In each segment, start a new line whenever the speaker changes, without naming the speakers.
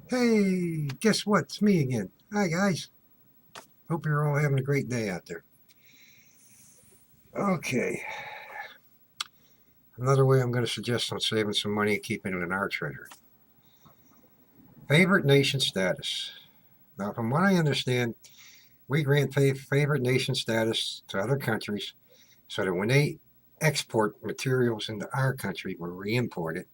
Hey, guess what? It's me again. Hi, guys. Hope you're all having a great day out there. Okay, another way I'm going to suggest on saving some money and keeping it in our treasury. Favorite nation status. Now, from what I understand, we grant favorite nation status to other countries so that when they export materials into our country where we import it,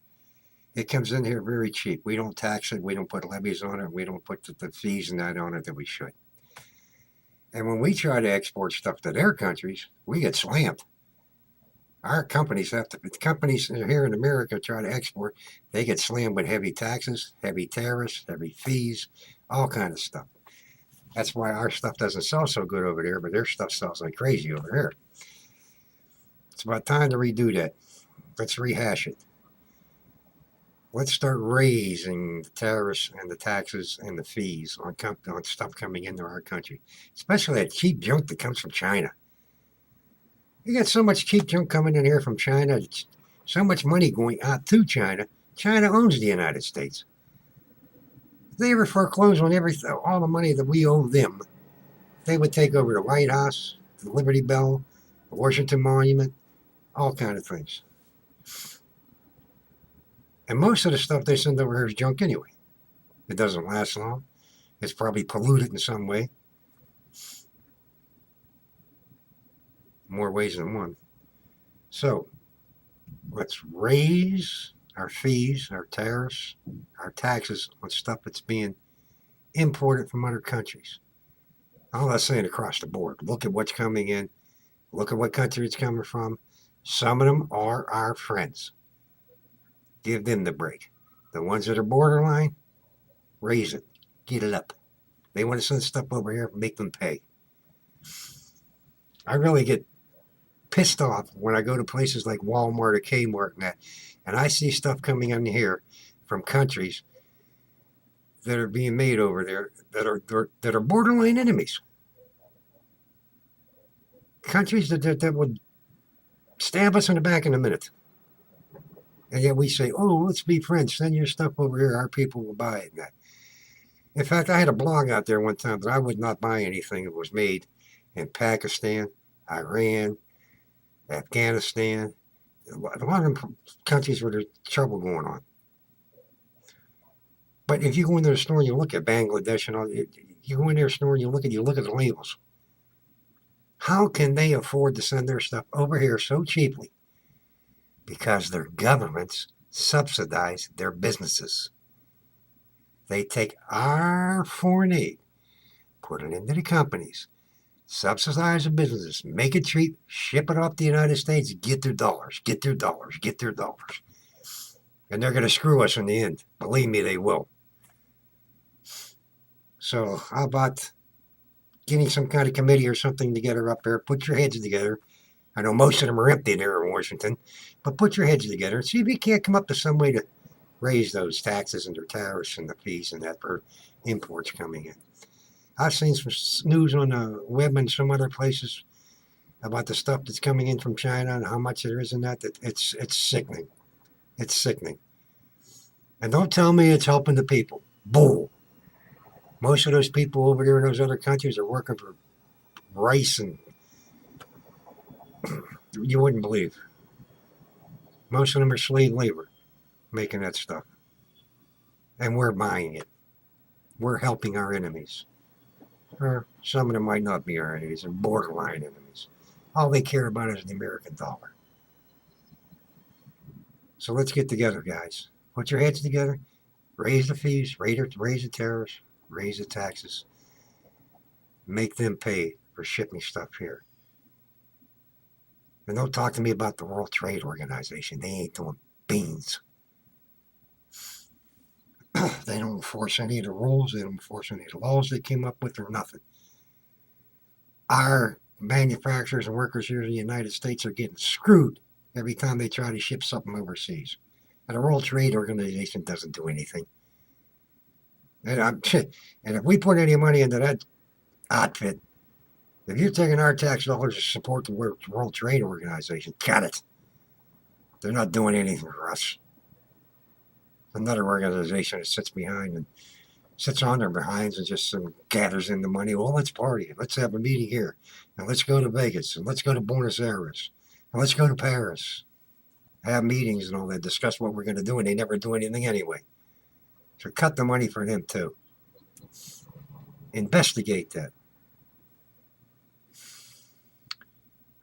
it comes in here very cheap. We don't tax it. We don't put levies on it. We don't put the fees and that on it that we should. And when we try to export stuff to their countries, we get slammed. Our companies have to, companies here in America try to export, they get slammed with heavy taxes, heavy tariffs, heavy fees, all kind of stuff. That's why our stuff doesn't sell so good over there, but their stuff sells like crazy over here. It's about time to redo that. Let's rehash it. Let's start raising the tariffs and the taxes and the fees on stuff coming into our country, especially that cheap junk that comes from China. You got so much cheap junk coming in here from China, so much money going out to China. China owns the United States. If they ever foreclose on all the money that we owe them, they would take over the White House, the Liberty Bell, the Washington Monument, all kind of things. And most of the stuff they send over here is junk anyway. It doesn't last long. It's probably polluted in some way. More ways than one. So let's raise our fees, our tariffs, our taxes on stuff that's being imported from other countries. I'm not saying across the board. Look at what's coming in. Look at what country it's coming from. Some of them are our friends. Give them the break. The ones that are borderline, raise it. Get it up. They want to send stuff over here, make them pay. I really get pissed off when I go to places like Walmart or Kmart and I see stuff coming in here from countries that are being made over there that are borderline enemies. Countries that would stab us in the back in a minute. And yet we say, oh, let's be friends. Send your stuff over here. Our people will buy it. In fact, I had a blog out there one time that I would not buy anything that was made in Pakistan, Iran, Afghanistan, a lot of countries where there's trouble going on. But if you go into the store and you look at Bangladesh and all, you go in their store and you look at the labels. How can they afford to send their stuff over here so cheaply? Because their governments subsidize their businesses. They take our foreign aid, put it into the companies, subsidize the businesses, make it cheap, ship it off to the United States, get their dollars, get their dollars, get their dollars. And they're going to screw us in the end. Believe me, they will. So how about getting some kind of committee or something together up there, put your heads together. I know most of them are empty there in Washington, but put your heads together and see if you can't come up with some way to raise those taxes and their tariffs and the fees and that for imports coming in. I've seen some news on the web and some other places about the stuff that's coming in from China and how much there is in that. It's sickening. It's sickening. And don't tell me it's helping the people. Bull. Most of those people over there in those other countries are working for rice and you wouldn't believe. Most of them are slave labor making that stuff. And we're buying it. We're helping our enemies. Or some of them might not be our enemies, they're borderline enemies. All they care about is the American dollar. So let's get together, guys. Put your heads together. Raise the fees, raise the tariffs, raise the taxes. Make them pay for shipping stuff here. And don't talk to me about the World Trade Organization. They ain't doing beans. They don't enforce any of the rules. They don't enforce any of the laws they came up with or nothing. Our manufacturers and workers here in the United States are getting screwed every time they try to ship something overseas. And the World Trade Organization doesn't do anything. And if we put any money into that outfit, if you're taking our tax dollars to support the World Trade Organization, cut it. They're not doing anything for us. Another organization that sits behind and sits on their behinds and just gathers in the money. Well, let's party. Let's have a meeting here. And let's go to Vegas. And let's go to Buenos Aires. And let's go to Paris. Have meetings and all that. Discuss what we're going to do. And they never do anything anyway. So cut the money for them too. Investigate that.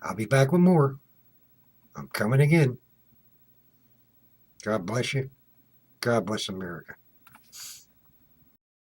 I'll be back with more. I'm coming again. God bless you. God bless America.